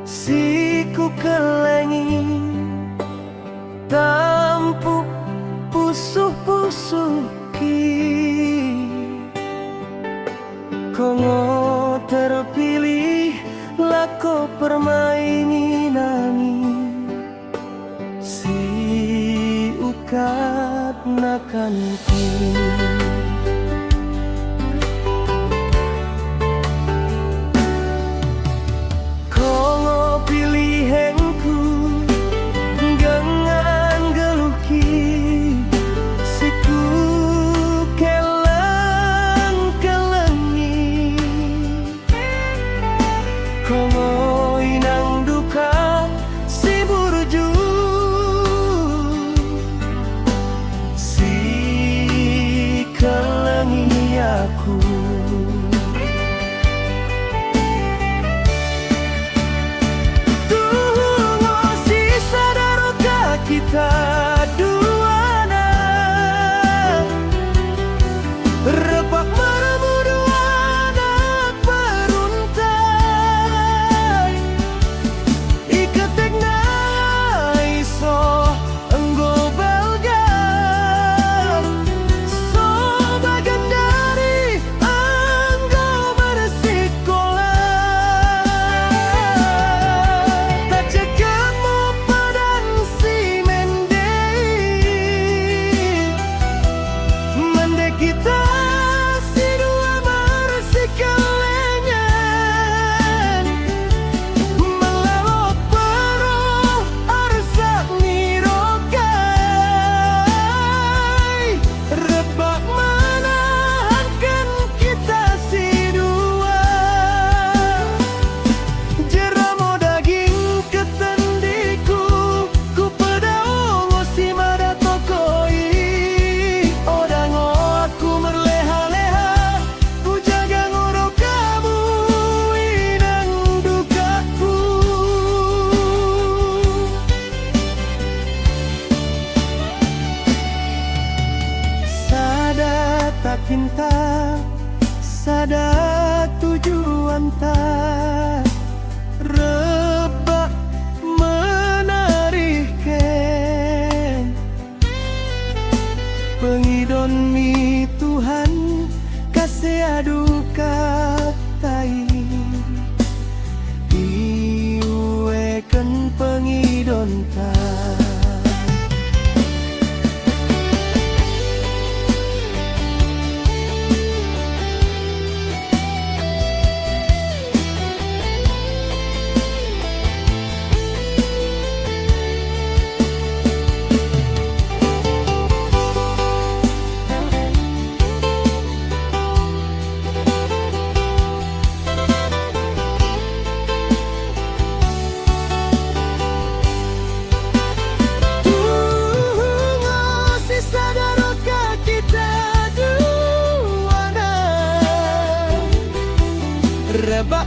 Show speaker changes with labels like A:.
A: siku kelengi tampu pusuh-pusuki kongo terpilih lako permaini nami si ukat nakanki kongo pilihenku gengan geluki siku keleng-kelengi kongo inang duka si burju si kelengi aku tunggu si sadaroka kita duana repak maremu duana peruntai iketek na iso enggo belgar so bagan dari enggo bersikolah tak cekemu padang si mende kita si dua bersikelengan melalok peruh arsak nirokai rebak menahankan kita si dua jeramo daging ketendiku ku pedao ngosi mada tokoi odango aku merleha-leha ku jaga ngoro kamu inang dukaku sada tak pinta sada tujuan tak rebak menarikkan pengidon mi Tuhan kasih aduka tai iuekan pengidon tak rebak